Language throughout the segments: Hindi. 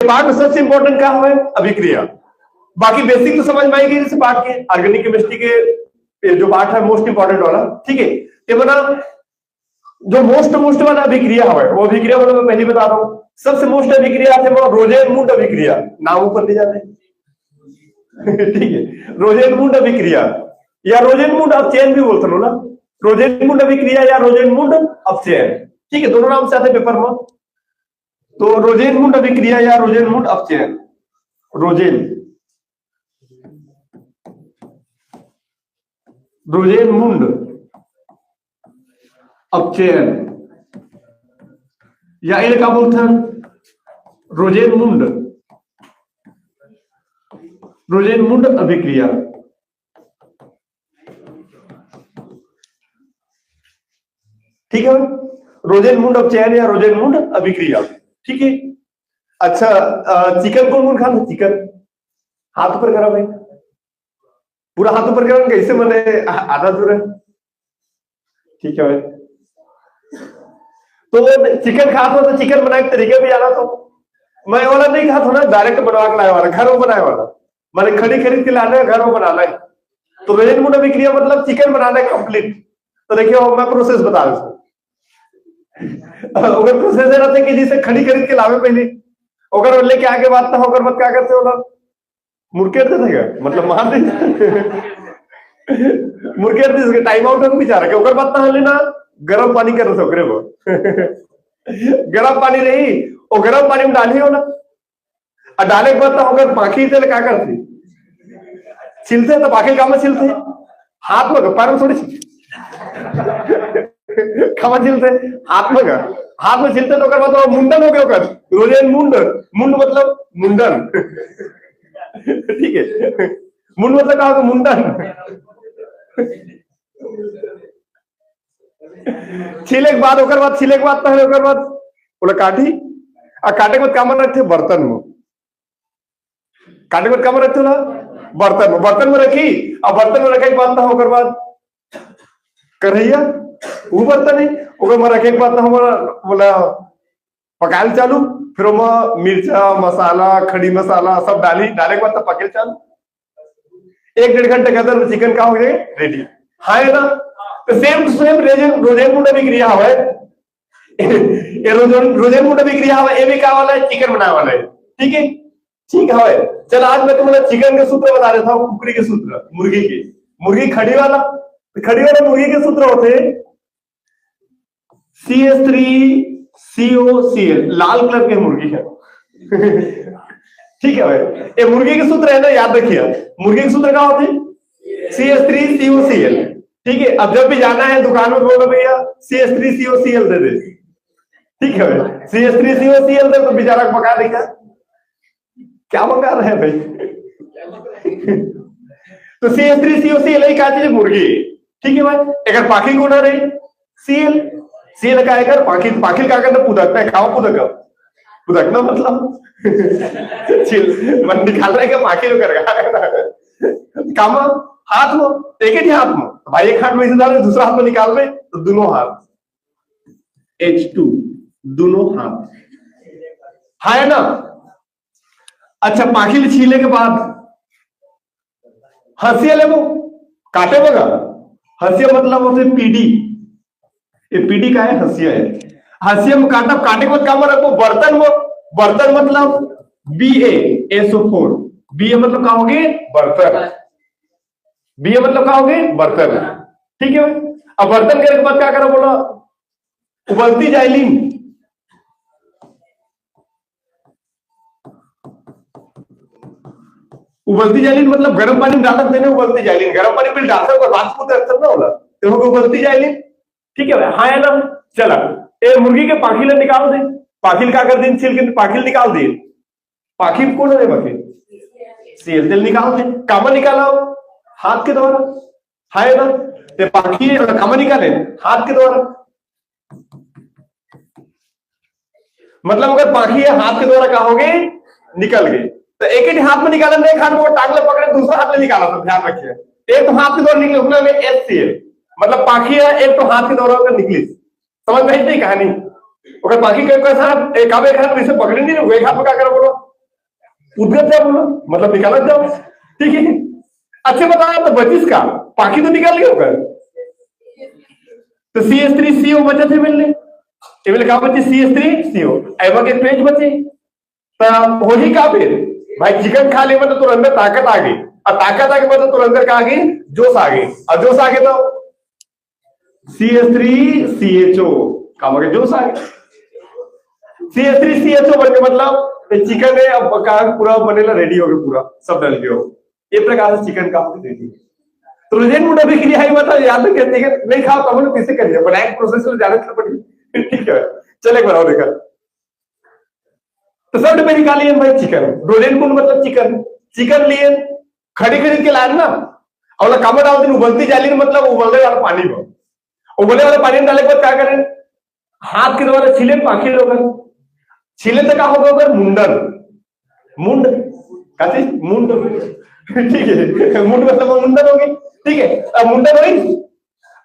पार्ट में सबसे इंपॉर्टेंट क्या है? अभिक्रिया। बाकी बेसिक तो समझ में आएगी जैसे पार्ट के ऑर्गेनिक केमिस्ट्री के जो पार्ट है मोस्ट इंपॉर्टेंट वाला, ठीक है। ये बना जो मोस्ट वाला अभिक्रिया है वो अभिक्रिया वाला मैं पहले बता रहा हूं। सबसे मोस्ट अभिक्रिया है वो रोजेनमुंड अभिक्रिया, नाम ऊपर नहीं जाते ठीक है। रोजेनमुंड अभिक्रिया या रोजेनमुंड अपचयन भी बोलते हो ना, रोजेनमुंड अभिक्रिया या रोजेनमुंड अपचयन, ठीक है, दोनों नाम से आते पेपर में। तो रोजेनमुंड अभिक्रिया या रोजेनमुंड अपचयन, रोजेनमुंड अपचयन या इन्हें क्या बोलते हैं? रोजेनमुंड अभिक्रिया। ठीक है, रोजेनमुंड अपचयन या रोजेनमुंड अभिक्रिया, ठीक है। अच्छा, चिकन कौन कौन खाता? चिकन हाथ ऊपर करा भाई, पूरा हाथ ऊपर करा, कैसे मैंने आधा दूर है, ठीक है भाई। तो चिकन खाता हो तो चिकन बनाए के तरीके भी जाना, तो मैं वाला नहीं खाता हूं ना, डायरेक्ट बनवा के लाए वाला, घर में बनाए वाला, मैंने खरीद के लाना है, घर में बनाना है। तो रोजेनमुंड अभिक्रिया मतलब चिकन बनाना है कंप्लीट। तो देखिए मैं प्रोसेस बता रहा हूं। अगर प्रोसेस रहते कि जिसे खरीद के लावे पहले, अगर लेके आगे बात ना होकर मत क्या करते हो ना, मुड़के देगा मतलब मार दे मुड़के टाइम आउट है बेचारा के, ओकर बात ना लेना, गरम पानी कर रहे ओकरे वो गरम पानी नहीं, वो गरम पानी में डाली हो ना, और डाले के बाद होकर पाखी से क्या करती, छिलते तो पाखी काम में छिलते, हाथ में पैर में थोड़ी खमा छिलते, हाथ में छिलते तो बाद मुंडन हो गया, रोजेनमुंड, मुंड मतलब मुंडन ठीक है, मुंड मतलब कहा मुंडन छीले के बाद पहले बोला काटी, और काटे के बाद काम रखते बर्तन में, काटे के बाद काम रखते ना बर्तन में रखी, और बर्तन में रखे के बाद होकर बाद कढ़ैया वो बर्तन है, में रखे के बाद बोला पकाल चालू, फिर मिर्चा मसाला खड़ी मसाला सब डाले के बाद पके चालू, 1-1.5 घंटे के अंदर चिकन का हो जाए रेडी, हाँ है ना। तो सेम टू सेम रोजेनमुंड अभिक्रिया है, रोजेनमुंड अभिक्रिया है, ये भी क्या वाला है, चिकन बनाने वाला है, ठीक है, ठीक है। चल आज मैं तुम्हें चिकन के सूत्र बता देता हूँ, कुकरी के सूत्र, मुर्गी खड़ी वाला मुर्गी के सूत्र होते CH3COCl, लाल कलर के मुर्गी है ठीक है भाई, ये मुर्गी के सूत्र है ना, याद रखिए, मुर्गी के सूत्र क्या होते हैं? CH3COCl, ठीक है। अब जब भी जाना है दुकान में बोलो भैया CH3COCl दे दे, ठीक है भाई, CH3COCl दे, तो बेचारा पका देगा, क्या मंगा रहे हैं भाई तो CH3COCl एक चीज मुर्गी, ठीक है भाई। अगर पाखी को ना रही सील का अगर पाखिल का करना पुदकना खाओ पुदकना मतलब मन निकाल रहा है पाखिल कर काम हाथ में, एक ही हाथ में भाई, एक हाथ में इसे डाल दूसरा हाथ में निकाल रहे तो दोनों हाथ H2 दोनों हाथ, हाँ है ना। अच्छा, पाखिल छीले के बाद हंसिया ले वो काटे बगा, हंसिया मतलब होते पीडी, ये पीडी का है, हंसिया है, हंसिया में काटे के बाद काम रखो बर्तन मतलब BaSO4, BA मतलब क्या होगे बर्तन, BA मतलब क्या होगे बर्तन, ठीक है। अब बर्तन करने के बाद क्या करो, बोला उबलती जाइलिन, मतलब गर्म पानी में डाल सकते हैं, उबलती जाइलिन, गर्म पानी में डाल सकते बात को ना होला, तो उबलती जाइलिन, ठीक है भाई, हाँ है ना। चला ए मुर्गी के पाखिल निकाल दे, पाखिल का कर दिन छिल के पाखिल निकाल दे, पाखिल कौन है बाकी सील तेल निकाल दे, कामा निकाला हाथ के द्वारा, हाँ है ना। ते पाखी कामा निकाले हाथ के द्वारा, मतलब अगर पाखी है हाथ के द्वारा कहोगे निकल गई, तो एक ही हाथ में निकाला, एक हाथ में टांगले पकड़े, दूसरा हाथ में निकाला, तो ध्यान रखिए, एक तो हाथ के द्वारा निकले उसमें HCl, मतलब पाखी है, एक तो हाथ के द्वारा निकली, समझ में नहीं कहानी। अगर पाखी के साथ एक हाथ इसे पकड़े नहीं, एक हाथ में क्या करो बोलो उद्गत जाओ बोलो, मतलब निकाला जाओ, ठीक है। अच्छा बताओ तो बचिस का बाकी तो निकाल गया होगा, तो CH3CO बचे थे मिलने, ये मिले कहा बचे CH3CO, एवं के पेज बचे, तो हो ही का फिर भाई चिकन खा ले मतलब तुरंत अंदर ताकत आ गई, और ताकत आ गई मतलब तुरंत अंदर का आ गई जोश आ गई, और जोश आ गए तो CH3CHO काम हो गया, जोश आ गया। CH3CHO बन गया मतलब चिकन है अब पूरा बनेला रेडी हो गया, पूरा सब डल गया, ये प्रकार से चिकन का रेडी। तो रोजेन मुंडा भी क्रिया है, मतलब याद रखते हैं नहीं खाओ तब लोग किसे करिए ब्लैक प्रोसेस में जाने से पड़ी, ठीक है चले बनाओ देखा। तो सब डब्बे निकालिए भाई चिकन, रोजेन मुंड मतलब चिकन, चिकन लिए खड़ी खरीद के लाए ना, और कामड़ डाल दिन उबलती जाली मतलब उबलने वाला पानी में, उबलने वाले पानी में डाले के बाद क्या करें, हाथ के द्वारा छीले पाखी लोग छीले तो क्या होगा अगर मुंडन, मुंड कैसे मुंड, ठीक है मुंड मतलब मुंडन होगी, ठीक है अब मुंडन होगी।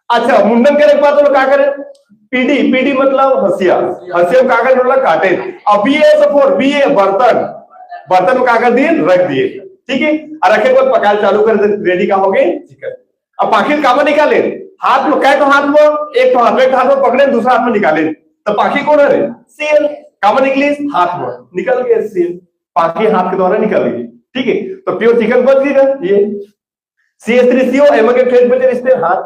अच्छा मुंडन करने के बाद तो क्या करें, पीडी, पीडी मतलब हसिया, हसिया में कागज मतलब काटे, अब BA बर्तन, बर्तन में कागज दिए रख दिए, ठीक है, और रखे के बाद पकाल चालू कर दे, रेडी का हो गए चिकन। अब पाखी कामा निकाले, हाथ में कहे तो हाथ में एक हाथ में पकड़े, दूसरा हाथ में निकाले, तो पाखी कौन है, सेल, कामा निकली हाथ में निकल गया सेल, पाखी हाथ के द्वारा निकल गई, ठीक है, तो प्योर चिकन बच गई ना, ये CH3CO एम के फेस बचे रिश्ते हाथ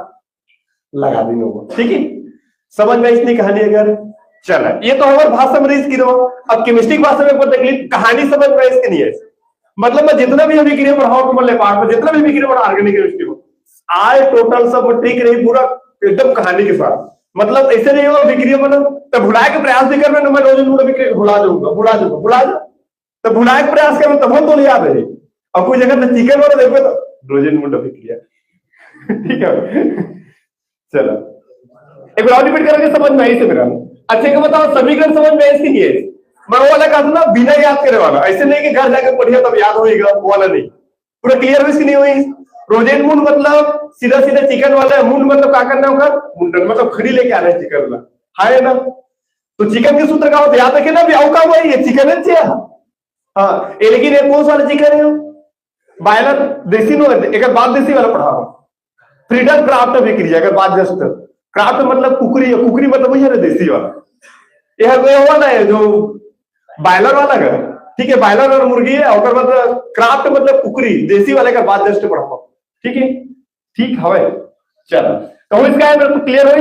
लगा दी लोगों, ठीक है समझ में इतनी कहानी अगर चला, ये तो हमारे भाषा में इसकी दो। अब केमिस्ट्री की भाषा में तकलीफ कहानी समझ में इसकी नहीं है, मतलब मैं जितना भी अभी क्रिया पढ़ाऊं तो मतलब पार्ट में जितना भी क्रिया पढ़ा ऑर्गेनिक केमिस्ट्री को आज टोटल सब ठीक रही पूरा एकदम कहानी के साथ, मतलब ऐसे नहीं होगा विक्रिया बना तो भुलाए के प्रयास भी करना, मैं रोज भुला दूंगा भुला दूंगा भुला दूंगा, तो भुलाए के प्रयास करना तब तो याद है, अब कोई जगह चिकन वाला देखो तो रोजन मुंडा विक्रिया, ठीक है चलो एक बार रिपीट करेंगे समझ में आई से मेरा। अच्छे को बताओ समीकरण समझ में इसकी नहीं है, मैं वो वाला कहा था ना बिना याद करे वाला, ऐसे नहीं कि घर जाकर पढ़िया तब याद होगा, वो वाला नहीं, पूरा क्लियर हो इसकी नहीं हुई। रोजेन मुंड मतलब सीधा सीधा चिकन वाला है, मुंड मतलब क्या करना होगा, मुंडन मतलब खड़ी लेके आना है चिकन वाला, है ना, तो चिकन के सूत्र का होता याद रखे ना, ब्याह का हुआ ये चिकन है, हाँ ये लेकिन ये कौन सा वाला चिकन है, बायलर देसी नो एक बात देसी वाला पढ़ा हो, फ्रीडम क्राफ्ट बिक्री अगर बात जस्ट क्राफ्ट मतलब कुकरी, कुकरी मतलब वही है देसी वाला, यह वाला है जो बायलर वाला है, ठीक है बायलर और मुर्गी है, और मतलब क्राफ्ट मतलब कुकरी देसी वाले का बात जस्ट पढ़ा, ठीक है ठीक है चलो कहूं इसका है मेरे को क्लियर हो।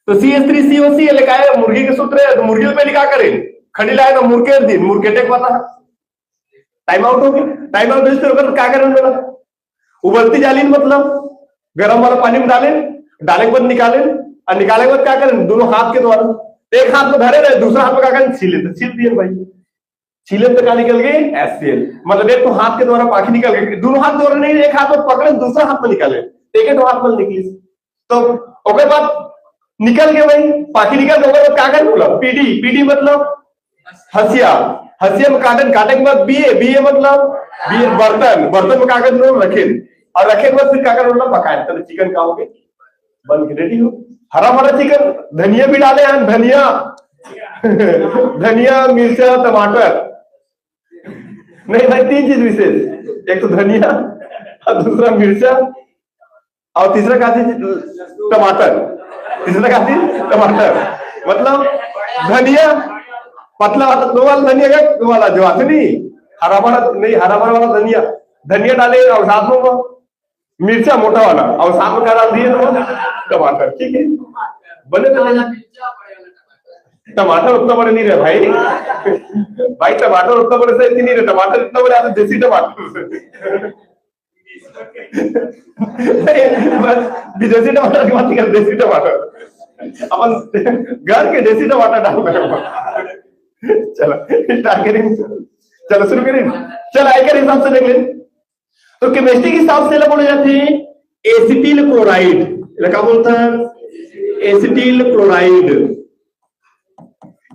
तो CH3COC लिखा है मुर्गी के सूत्र है, तो मुर्गी पे लिखा करें खड़ी लाए तो मुर्गे दिन मुर्गेटे को पता टाइम आउट हो गया, टाइम आउट होकर क्या करें बोला, उबलती जाली मतलब गर्म वाला पानी में डालें, डाले के बाद निकालें, और निकाले के बाद क्या करें दोनों हाथ के द्वारा, एक हाथ में धरे रहे दूसरा हाथ में क्या करें छीले, तो छील दिए भाई, छीले तो क्या निकल गए HCl, मतलब एक तो हाथ के द्वारा पाखी निकल गई, दोनों हाथ द्वारा नहीं एक हाथ में पकड़े दूसरा हाथ में निकाले, एक तो हाथ में निकली, तो ओके बाद निकल गए भाई पाखी निकल गए, क्या करें बोला पीडी, पीडी मतलब हसिया, हसिया में काटन, काटे के बाद BA मतलब बर्तन, बर्तन में कागज में रखे, और रखे के बाद फिर कागज मतलब पकाए, तो चिकन का हो गया बन के रेडी हो, हरा भरा चिकन, धनिया भी डाले हैं, धनिया धनिया मिर्चा टमाटर, नहीं भाई 3 चीज विशेष, एक तो धनिया और दूसरा मिर्चा और तीसरा क्या चीज टमाटर, तीसरा क्या चीज टमाटर, मतलब धनिया पतला दो वाला धनिया का दो वाला जो आते नहीं हरा भरा नहीं, हरा भरा वाला धनिया, धनिया डाले और साथ में मिर्चा मोटा वाला, और साथ में क्या डाल दिए टमाटर, ठीक है बने टमाटर उतना बड़े नहीं रहे भाई, भाई टमाटर उतना बड़े से नहीं रहे, टमाटर इतना बड़े आते देसी टमाटर विदेशी टमाटर की बात कर, देसी टमाटर अपन घर के देसी टमाटर डाल रहे, चलो स्टार्ट करें, चलो शुरू करें, चल आई के हिसाब से देख लें। तो केमिस्ट्री के हिसाब से बोले जाते हैं एसिटिल क्लोराइड, क्या बोलता है एसिटिल क्लोराइड,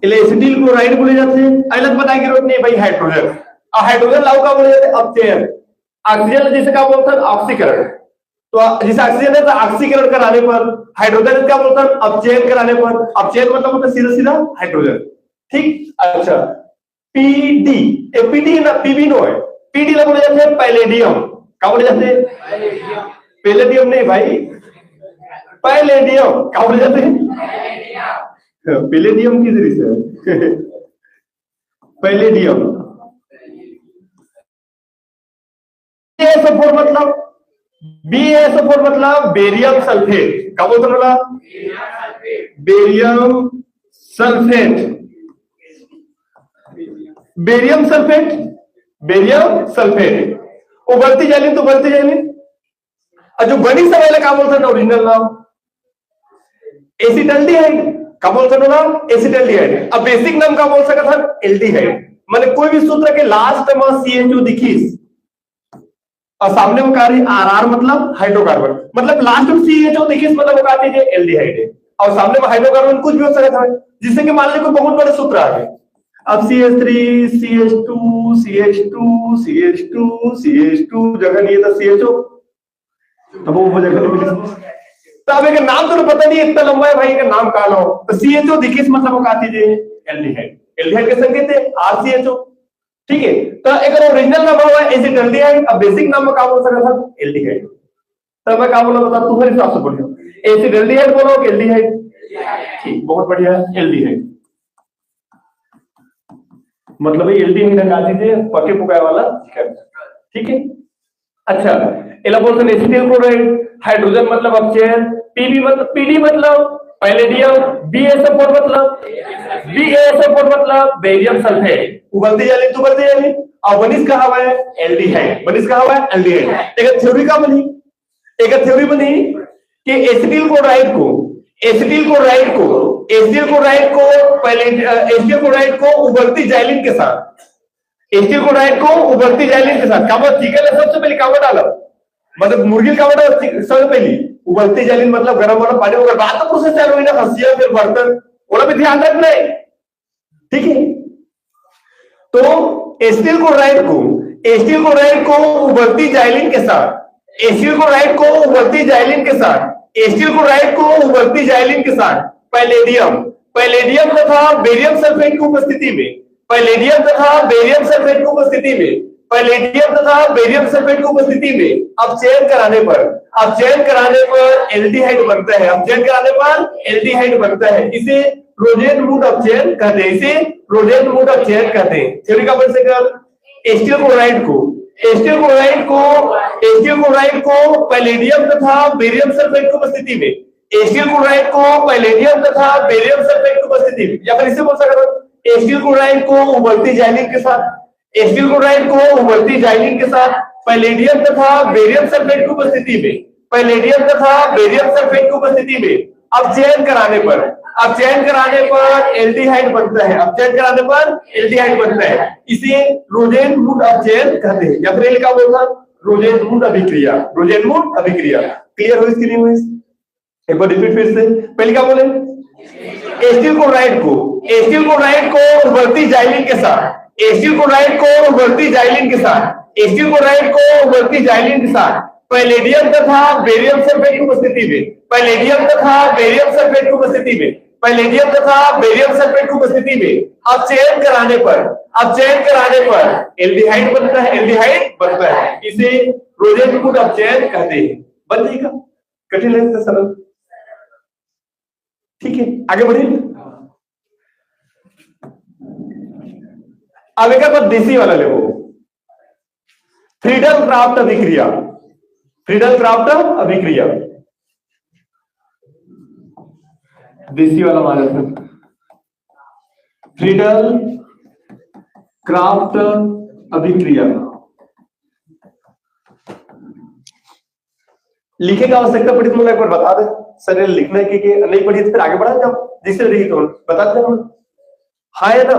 एसिटिल क्लोराइड बोले जाते हैं, अलग बताएंगे जरूरत नहीं भाई, हाइड्रोजन, और हाइड्रोजन लाओ का बोले जाते हैं अपचयन, ऑक्सीजन जैसे क्या बोलता है ऑक्सीकरण, तो जैसे ऑक्सीजन है तो ऑक्सीकरण कराने पर, हाइड्रोजन क्या बोलता है अपचयन कराने पर, अपचयन मतलब होता है सीधा सीधा हाइड्रोजन, ठीक अच्छा पीडी, पीडी ना पीबी नो है, पीडी ला बोले जाते हैं पैलेडियम। क्या बोले जाते हैं? पैलेडियम नहीं भाई, पैलेडियम। क्या बोले जाते हैं? पैलेडियम किस तरीके से? पैलेडियम। BaSO4 मतलब, BaSO4 मतलब बेरियम सल्फेट। क्या बोलते हैं? Barium sulphate, barium sulphate, barium sulphate. उबलती जालिन तो उबलती जालिन, और जो बनी सवाल क्या बोलते हैं ओरिजिनल नाम? एसिटल्डिहाइड। क्या बोलते हैं नाम? एसिटल्डिहाइड। अब बेसिक नाम क्या बोल सकता था? एल्डिहाइड। माने कोई भी सूत्र के लास्ट में CH2 दिखीस और सामने में कार्य RR मतलब हाइड्रोकार्बन, मतलब लास्ट में CH2 दिखीस मतलब वो कहते हैं एल्डिहाइड है, और सामने में हाइड्रोकार्बन कुछ भी हो सकता है, जिससे कि मान लीजिए कोई बहुत बड़े सूत्र आ गए। अब CH3 CH2 CH2 CH2 CH2 जगह नहीं है तो CHO, तब वो जगह नहीं मिली। तो अब एक नाम तो पता नहीं इतना लंबा है भाई, का नाम कहा लो तो CHO दिखीस मतलब वो कहते हैं एल्डिहाइड। एल्डिहाइड के संकेत है RCHO। ठीक है, तो अगर ओरिजिनल नाम हुआ एसिटल्डिहाइड, अब बेसिक नाम में क्या बोल सकता था? एल्डिहाइड। तो मैं क्या बोला बता, तुम्हारे हिसाब से बोलियो, एसिटल्डिहाइड बोलो कि एल्डिहाइड? ठीक, बहुत बढ़िया, एल्डिहाइड। मतलब एल्डिहाइड हटा दीजिए, पके पुकाए वाला। ठीक है, अच्छा, एला बोलते हैं एसिटिल क्लोराइड। हाइड्रोजन मतलब अपचयन। पीबी मतलब, पीडी मतलब पैलेडियम। BaSO4 मतलब, BaSO4 मतलब बेरियम सल्फेट। उबलती जाली तो उबलती जाली, और वनिस कहा हुआ है? एल्डिहाइड। वनिस कहा हुआ है? एल्डिहाइड। एक थ्योरी का बनी, एक थ्योरी बनी कि एसिटिल क्लोराइड को, एसिटिल क्लोराइड को, एसिटिल क्लोराइड को पहले, एसिटिल क्लोराइड को उबलती जाइलिन के साथ, एसिटिल क्लोराइड को उबलती जाइलिन के साथ कावड़ चिकन सबसे पहले कावड़ डालो, मतलब मुर्गी कावड़ सबसे पहले उबलती जाइलिन मतलब गर्म वाला पानी होगा, बाद में प्रोसेस चालू हुई ना, हंसिया फिर बर्तन, वो भी ध्यान रखना है। ठीक है, तो एसिटिल क्लोराइड को, एसिटिल क्लोराइड को उबलती जाइलिन के साथ, एसिटिल क्लोराइड को उबलती जाइलिन के साथ, एसिटिल क्लोराइड को उबलती जाइलिन के साथ पैलेडियम, पैलेडियम तथा बेरियम सल्फेट की उपस्थिति में, पैलेडियम तथा बेरियम सल्फेट की उपस्थिति में, पैलेडियम तथा बेरियम सल्फेट की उपस्थिति में अपचयन कराने पर, अपचयन कराने पर एल्डिहाइड बनता है, अपचयन कराने पर एल्डिहाइड बनता है। इसे रोजेनवुड अपचयन कहते हैं, इसे रोजेनवुड अपचयन कहते हैं। थ्योरी का बन सकेगा, एसिटिल क्लोराइड को, एसिटिल क्लोराइड को, एसिटिल क्लोराइड को पैलेडियम तथा बेरियम सल्फेट की उपस्थिति में, एसिटिल क्लोराइड को पैलेडियम तथा बेरियम सल्फेट की उपस्थिति में, या फिर इसे बोल सकते हो एसिटिल क्लोराइड को उबलती जाइलिन के साथ, एसिटिल क्लोराइड को उबलती जाइलिन के साथ पैलेडियम तथा बेरियम सल्फेट की उपस्थिति में, पैलेडियम तथा बेरियम सल्फेट की उपस्थिति में अपचयन कराने पर, अपचयन कराने पर एल्डिहाइड बनता है, अपचयन कराने पर एल्डिहाइड बनता है। इसे रोजेनवुड अपचयन कहते हैं, या फिर क्या बोलता रोजेनवुड अभिक्रिया, रोजेनवुड अभिक्रिया। क्लियर हो इसके लिए? एक बार रिपीट फिर से, पहले क्या बोले? एसिटिल क्लोराइड को, एसिटिल क्लोराइड को उबलती जाइलिन के साथ, एसिटिल क्लोराइड को उबलती जाइलिन के साथ, एसिटिल क्लोराइड को उबलती जाइलिन के साथ पैलेडियम तथा बेरियम सल्फेट की उपस्थिति में, पैलेडियम तथा बेरियम सल्फेट की उपस्थिति में, पैलेडियम तथा बेरियम सल्फेट की उपस्थिति में अपचयन कराने पर, अपचयन कराने पर एल्डिहाइड बनता है, एल्डिहाइड बनता है। इसे रोजेनवुड अपचयन कहते हैं। बन जाएगा, कठिन है सरल। ठीक है, आगे बढ़िए। अब एक बार देसी वाला ले, वो फ्रीडल क्राफ्ट अभिक्रिया, फ्रीडल क्राफ्ट अभिक्रिया, देसी वाला मान लेते हैं, फ्रीडल क्राफ्ट अभिक्रिया। लिखे का आवश्यकता पड़ी तो मुझे एक बार बता दे सर, लिखना है कि नहीं पढ़ी तो फिर आगे बढ़ा जाओ, जिससे रही तो बता दें। हाँ है ना,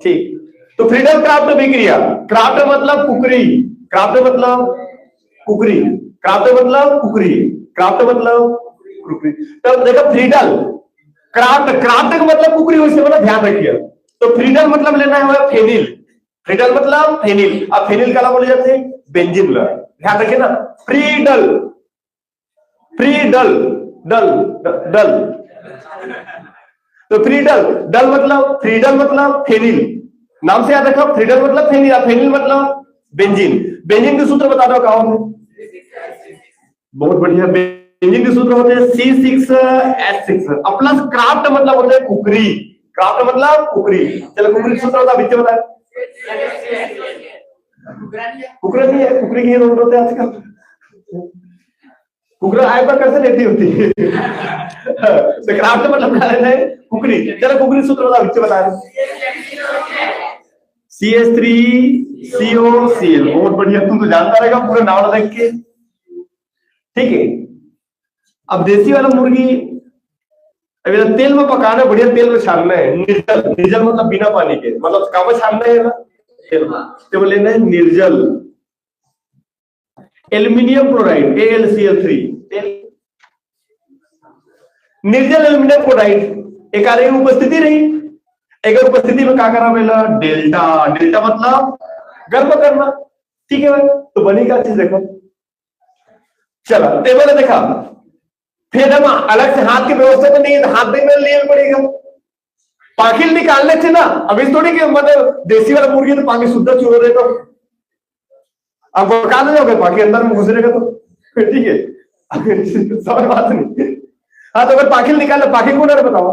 ठीक। तो फ्रीडल क्राफ्ट अभिक्रिया, क्राफ्ट मतलब कुकरी, क्राफ्ट मतलब कुकरी, क्राफ्ट मतलब कुकरी, क्राफ्ट मतलब कुकरी। तो देखो फ्रीडल क्राफ्ट, क्राफ्ट का मतलब कुकरी, वैसे मतलब ध्यान रखिए। तो फ्रीडल मतलब लेना है फेनिल, फ्रीडल मतलब फेनिल, अब फेनिल का बोले जाते हैं बेंजीन, ध्यान रखिए ना। फ्रीडल, फ्रीडल, डल डल, तो फ्रीडल, डल मतलब, फ्रीडल मतलब फेनिल, नाम से याद रखो, फ्रीडल मतलब फेनिल, फेनिल मतलब बेंजीन। बेंजीन के सूत्र बता दो क्या होते हैं। बहुत बढ़िया, बेंजीन के सूत्र होते हैं C6H6 और प्लस क्राफ्ट मतलब होता है कुकरी। क्राफ्ट मतलब कुकरी। चलो कुकरी सूत्र होता है, बता। कुकरा नहीं है, कुकरी की रोड होते हैं आजकल। कुकरा आय पर कैसे लेती होती है। तो क्राफ्ट मतलब क्या लेना है, कुकरी। चलो कुकरी सूत्र बता CH3COCl। बहुत बढ़िया, तुम तो जानता रहेगा पूरा नाम देख के। ठीक है, अब देसी वाला मुर्गी अभी तेल में पकाना, बढ़िया तेल में छानना है। निर्जल, निर्जल मतलब बिना पानी के, मतलब काम में छानना है ना तेल में, तो लेना है निर्जल। एल्यूमिनियम क्लोराइड AlCl3, निर्जल एल्यूमिनियम क्लोराइड एक आरे की उपस्थिति रही। एक उपस्थिति में क्या करना पहला, डेल्टा। डेल्टा मतलब गर्म करना। ठीक है भाई, तो बनी क्या चीज देखो। चलो टेबल देखा, फिर हम अलग से हाथ की व्यवस्था तो नहीं है, हाथ में लेना पड़ेगा। पाखिल निकालने थे ना, अभी थोड़ी कि मतलब देसी वाला मुर्गी तो पानी शुद्ध चूर रहे, तो अब कान नहीं होगा, पाखी अंदर में घुस रहेगा तो ठीक है। समझ बात नहीं। हाँ, तो अगर पाखिल निकाल, पाखिल कौन है बताओ।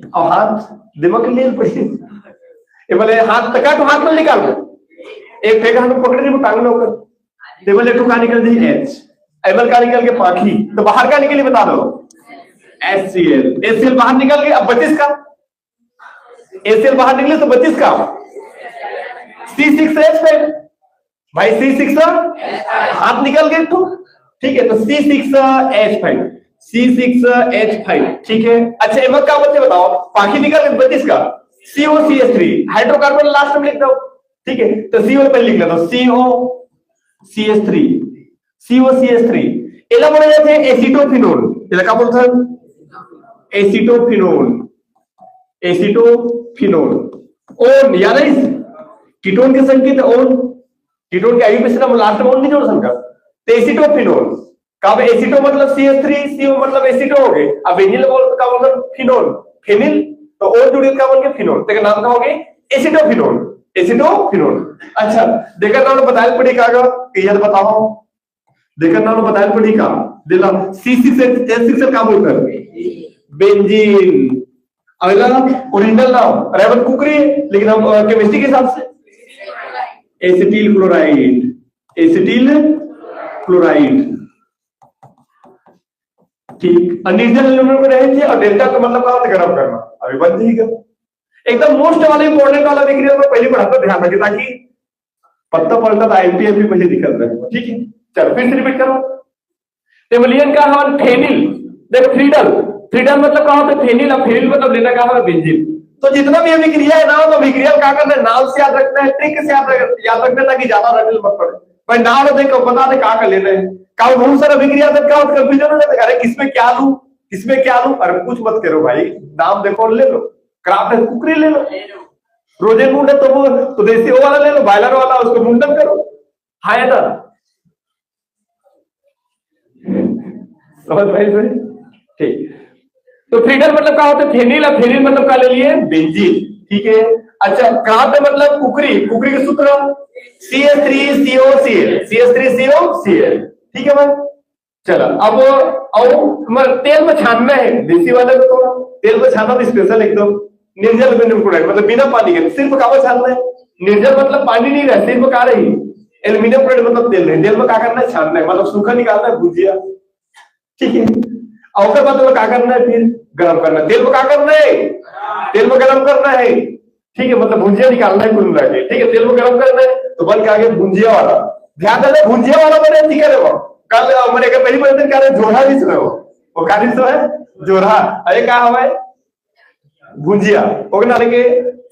और हाथ दिमाग के लिए पड़ी, ये बोले हाथ तका तो हाथ में निकाल दो, एक फेंका हाथ में पकड़ ली, टांग लो ऊपर, टेबल एक का निकल दी H, एमएल का निकल के पाखी, तो बाहर का निकली बता दो HCl। HCl बाहर निकल गया, अब 25 का HCl बाहर निकले तो 25 का C6H5 भाई, C6 हाथ निकल गए तो ठीक है, तो C6H5, C6H5 ठीक है। अच्छा एमएल का बच्चे बताओ, पाखी निकल गए 32 का COCH3, हाइड्रोकार्बन लास्ट में लिख दो। ठीक है, तो CO पे लिख लेना, COCH3, COCH3 एला बोले जाते हैं एसीटोफिनोल। एला क्या बोलते हैं, एसीटोफिनोल, एसीटोफिनोल। ओन याद है, कीटोन के संकेत ओन, कीटोन के आयु में लास्ट में ओन नहीं जोड़ सकता, तो एसीटोफिनोल। कब एसीटो मतलब CH3, CO मतलब एसीटो हो गए, अब बेंजीन बोल का मतलब फिनोल, फेनिल, तो और जुड़े का बोल के फिनोल, तेरा नाम क्या हो गए, एसीटोफिनोल, एसीटोफिनोल। अच्छा देखा ना, बताया पड़ी का याद बताओ, देखा ना बताया पड़ी का दिला C6H6 का बोलकर बेंजीन। अगला ओरिजिनल नाम रेवन कुकरी, लेकिन हम केमिस्ट्री के हिसाब से एसिटिल क्लोराइड, एसिटिल क्लोराइड। ठीक, निर्जल एल्यूमिनियम में रहे थे, और डेल्टा का मतलब क्या होता है, गर्म करना। अभी बंद ही कर, एकदम मोस्ट वाला इंपॉर्टेंट वाला देख रहे हो, पहले पढ़ा तो ध्यान रखिए, ताकि पत्ता पलटा था एमपीएमपी पहले दिक्कत रहे। ठीक है, चलो फिर से रिपीट करो। टेबलियन का है फेनिल, देखो फ्रीडल, फ्रीडल मतलब क्या होता है फेनिल, और फेनिल मतलब लेना क्या है बेंजीन। तो जितना भी अभिक्रिया है ना, तो अभिक्रिया क्या करना है, नाम से याद रखना है, ट्रिक से याद रखना, ताकि ज्यादा रटल मत पड़े। भाई नाम देखो, बता दे क्या कर लेना है, क्या बहुत सारा अभिक्रिया से क्या कंफ्यूजन हो जाता है, अरे किसमें क्या लूं, किसमें क्या लूं, अरे कुछ मत करो भाई, नाम देखो ले लो, क्राफ्ट है कुकरी ले लो, रोजेन मुंड है तो देसी वो वाला ले लो, बॉयलर वाला उसको मुंडन करो। हाय ना समझ भाई, ठीक। तो फ्रीडल मतलब क्या होता है फेनिल, और फेनिल मतलब क्या ले लिए बेंजीन। ठीक है, अच्छा क्राफ्ट मतलब कुकरी, कुकरी के सूत्र CH3COCl, CH3COCl। ठीक है भाई, चलो अब और तेल में छानना है, देसी वाले को थोड़ा तेल में छानना स्पेशल एकदम। निर्जल एल्यूमिनियम क्लोराइड मतलब बिना पानी के, सिर्फ कागज छानना है। निर्जल मतलब पानी नहीं रहे, सिर्फ का रही, एल्यूमिनियम क्लोराइड मतलब तेल नहीं, तेल में क्या करना है, छानना है, मतलब सूखा निकालना है, भुजिया। ठीक है, और उसके बाद क्या करना है, फिर गर्म करना है, तेल में क्या करना है, तेल में गर्म करना है। ठीक है, मतलब भुजिया निकालना है कुल मिला के। ठीक है, तेल में गर्म करना है, तो बन के आगे भुजिया वाला, ध्यान देना भुजिया वाला बने। ठीक है, वो कल मैंने पहली बार दिन क्या जोड़ा भी सुना, वो का है जोड़ा, अरे क्या हवा है भुजिया, ओके के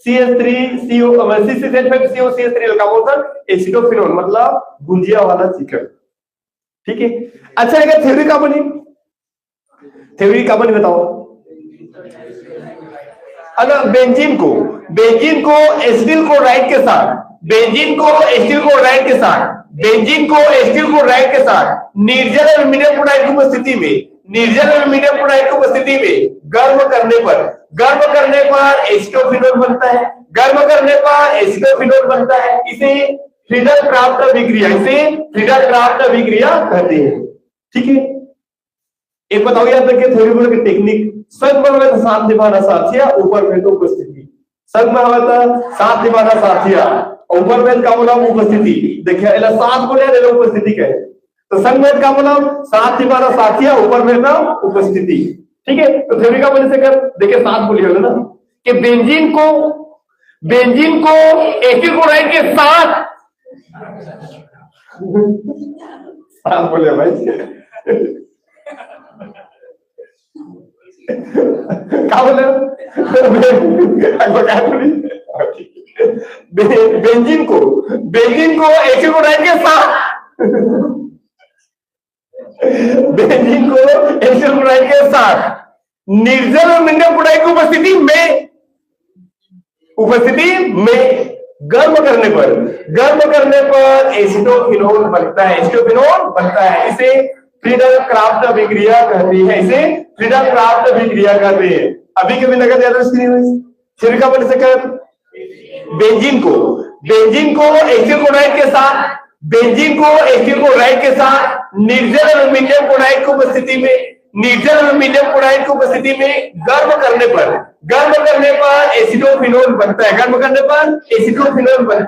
CH3CO C6H5CO CH3 का बोलता एसिटोफिनोल, मतलब भुजिया वाला चिकन। ठीक है, अच्छा अगर थ्योरी का बनी, थ्योरी का बनी बताओ। अगर बेंजीन को एसिटिल क्लोराइड के साथ, बेंजीन को एसिटिल क्लोराइड के साथ, बेंजीन को एसिटिल क्लोराइड के साथ निर्जल एल्यूमिनियम क्लोराइड की उपस्थिति में, निर्जल एल्यूमिनियम क्लोराइड की उपस्थिति में गर्म करने पर एसिटोफिनोल बनता है। गर्म करने पर एसिडोफिनोल बनता है, इसे फ्रीडल क्राफ्ट अभिक्रिया, इसे फ्रीडल क्राफ्ट अभिक्रिया कहते हैं। ठीक है, एक बताओ याद रखिए थोड़ी बहुत की टेक्निक। संग में तो साथ निभाना साथिया, ऊपर में तो उपस्थिति। संग में होता साथ निभाना साथिया, ऊपर में का बोला उपस्थिति। देखिए एला साथ बोले एला उपस्थिति कहे, तो संग में का बोला साथ निभाना साथिया, ऊपर में ना उपस्थिति। ठीक है, तो थ्योरी का बोले से कर देखिए साथ बोलिए ना कि बेंजीन को एथिल क्लोराइड के साथ साथ बोले भाई क्या बोले बेंजीन को एथिल क्लोराइड के साथ बेंजीन को एथिल क्लोराइड के साथ निर्जल और मीडियम क्लोराइड की उपस्थिति में गर्म करने पर एसिडोफिनोल बनता है, इसे फ्रीडल क्राफ्ट अभिक्रिया कहती है, अभी कभी नगद याद रखिए का बन सके बेंजीन को एथिल क्लोराइड के साथ निर्जल एल्यूमिनियम क्लोराइड की उपस्थिति में गर्म करने पर एसिडोफिनोल बनता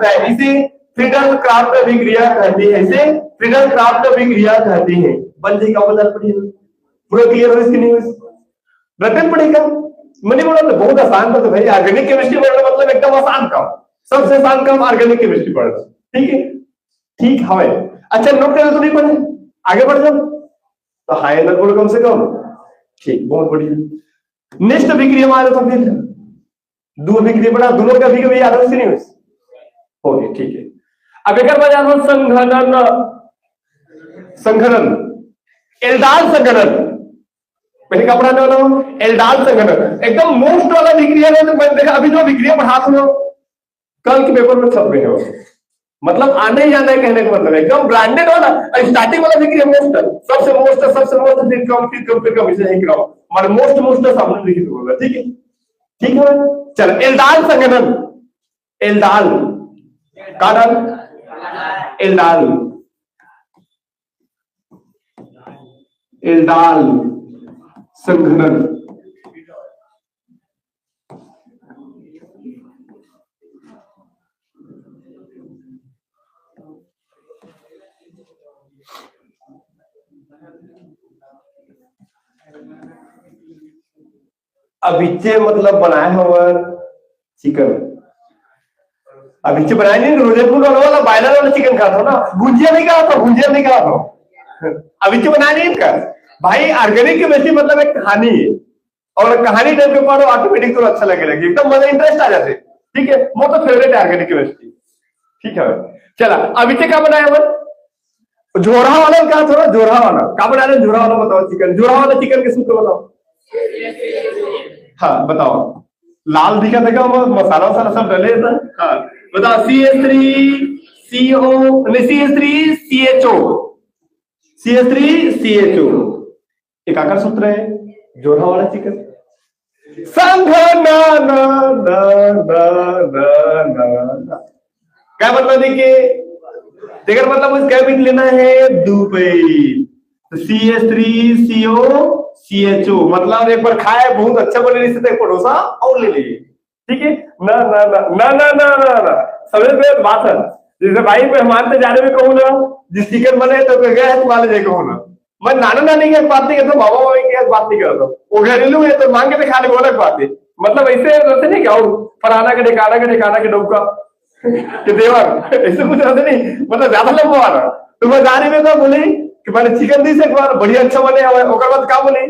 है, इसे फ्रीडल क्राफ्ट अभिक्रिया कहते हैं। बंदी का बदल पड़ी पूरा क्लियर हो इसकी नहीं रटन पड़ेगा। मैंने बोला तो बहुत आसान था, तो भाई ऑर्गेनिक केमिस्ट्री पढ़ना मतलब एकदम आसान काम, सबसे आसान काम ऑर्गेनिक केमिस्ट्री पढ़ना। ठीक है, ठीक है। अच्छा नोट करना तो नहीं पढ़े, आगे बढ़ जाओ तो हाई ना बोलो कम से कम। ठीक, बहुत बढ़िया। नेक्स्ट अभिक्रिया में आ जाता फिर दो अभिक्रिया पढ़ा, दोनों का अभिक्रिया याद है नहीं हो गई। ठीक है, अब एक बार याद हो संघनन एल्डाल संघनन, पहले का पढ़ाने वाला हूं एल्डाल संघनन एकदम मोस्ट वाला अभिक्रिया है। तो मैंने देखा अभी जो अभिक्रिया पढ़ा था कल के पेपर में छप रहे हो, मतलब आने ही जाना है कहने का मतलब एकदम ब्रांडेड वाला स्टार्टिंग वाला अभिक्रिया मोस्ट सबसे मोस्ट फिर कम इसे नहीं कराओ हमारे मोस्ट सामने लिखित होगा। ठीक है, ठीक है। चलो एल्डाल संघनन, एल्डाल कारण एल्डाल संघनन अभिचे मतलब बनाया हुआ चिकन, अभिचे बनाया नहीं रोजेपुर वाला बायलर वाला चिकन खाता हो ना, भुंजिया नहीं खाता हो अभिचे बनाया नहीं इनका भाई। ऑर्गेनिक केमिस्ट्री मतलब एक कहानी है, और कहानी टाइप के पढ़ो ऑटोमेटिक तो अच्छा लगे एकदम मजा इंटरेस्ट आ जाते। ठीक है, वो तो फेवरेट है ऑर्गेनिक केमिस्ट्री। ठीक है, चला अभिचे क्या बनाया हुआ जोरा वाला क्या थोड़ा जोरा वाला क्या बना रहे, जोरा वाला बताओ चिकन, जोरा वाला चिकन किस को बताओ। हाँ बताओ, लाल दिखा था मसाला वसाला सब डले था। हाँ बताओ CH3CO एक आकार सूत्र है जोरा वाला चिकन। संघ क्या मतलब देखिए मतलब उसका भी लेना है दुबई CH3CO मतलब एक बार खाए बहुत अच्छा बने रिश्ते पड़ोसा और ले लीजिए। ठीक है ना ना ना ना ना ना ना ना समझ में बात है। जैसे भाई मेहमान पे जाने में कहूँ ना जिस चिकन बने तो गया है तुम्हारे जाए कहूँ ना, मैं नाना नानी की बात नहीं करता, बाबा बाबा की बात नहीं करता, वो घरेलू है तो मांग के खाने को अलग बात है। मतलब ऐसे रहते नहीं क्या फलाना के ठिकाना के डौका के देवर ऐसे कुछ रहते नहीं, मतलब ज्यादा लंबा वाला। तो मैं जाने में तो बोले कि मैंने चिकन दी से एक बार बढ़िया अच्छा बने ओकर बाद का बोले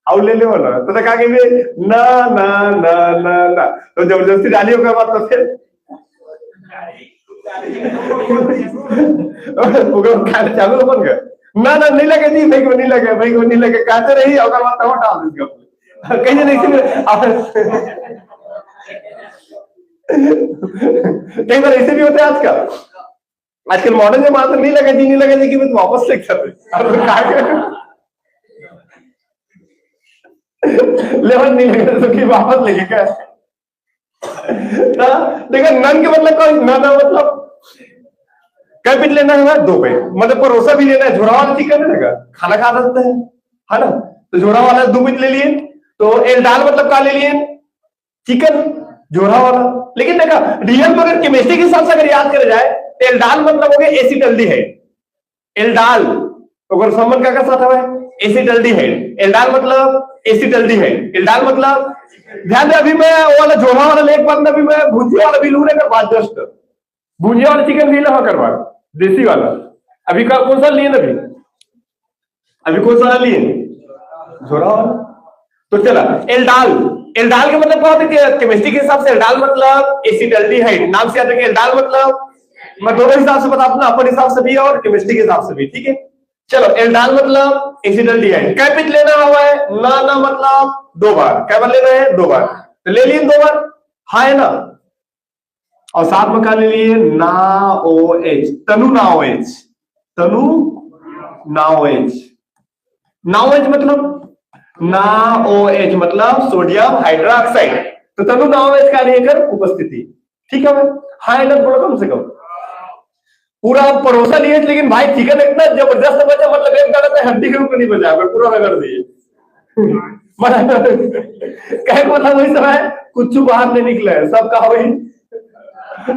और ले ले ना, तो कहा कि ना ना ना ना ना तो जबरदस्ती डाली ओकर बाद तो फिर खाने चालू अपन का ना ना नहीं लगे जी भाई को नहीं लगे कहते रही ओकर बाद तो डाल दीजिए कहीं नहीं कई बार ऐसे भी होते हैं आजकल मॉडर्न में मात्र नहीं लगा जी कि वापस से लेवन नहीं लगे तो कि वापस लेके क्या देखा नन के मतलब कोई ना ना मतलब कई पीस लेना है 2 पे, मतलब परोसा भी लेना है, झोरा वाला चिकन है खाना खा सकते हैं, है ना। तो झोरा वाला 2 पीस ले लिए। तो एल दाल मतलब क्या ले लिए, चिकन झोरा वाला। लेकिन देखा रियल में अगर केमिस्ट्री के हिसाब से अगर याद करा जाए, एल दाल मतलब हो गया एसिडल्डिहाइड। एल दाल अगर संबंध का साथ है एसिडल्डिहाइड। एल दाल मतलब एसिडल्डिहाइड। एल दाल मतलब ध्यान दे, अभी मैं वो वाला झोरा वाला लेके बाद अभी मैं भुजिया वाला भी लू रहा बात, जस्ट भुजिया वाला चिकन भी लगा करवा देसी वाला। अभी का कौन सा लिए ना, अभी कौन सा लिए झोरा वाला। तो चला एल्डाल, एल्डाल के मतलब क्या होता है केमिस्ट्री के हिसाब से, एल्डाल मतलब एसिडल्डिहाइड। नाम से याद रखिए एल्डाल मतलब, मैं दोनों हिसाब से बताता हूं, अपने हिसाब से भी और केमिस्ट्री के हिसाब से भी, ठीक है। चलो एल्डाल मतलब एसिडल्डिहाइड। कै पीस लेना हुआ है, ना ना मतलब 2 बार। कै बार लेना है 2 बार, तो ले लिए 2 बार, हाँ है ना। और साथ में क्या ले लिए ना ओ एच, तनु ना ओ एच, तनु ना ओ एच। ना ओ एच मतलब ना ओ एच मतलब सोडियम हाइड्रोक्साइड। तो तनु ना ओ एच का लेकर उपस्थिति, ठीक है। हाँ ना थोड़ा कम से कम पूरा परोसा लिए, लेकिन भाई चिकन इतना जबरदस्त बचा, मतलब एक गलत हड्डी के रूप में नहीं बचा, पूरा रगड़ दिए। कहे मतलब वही समय कुछ बाहर नहीं निकले, सब कहा वही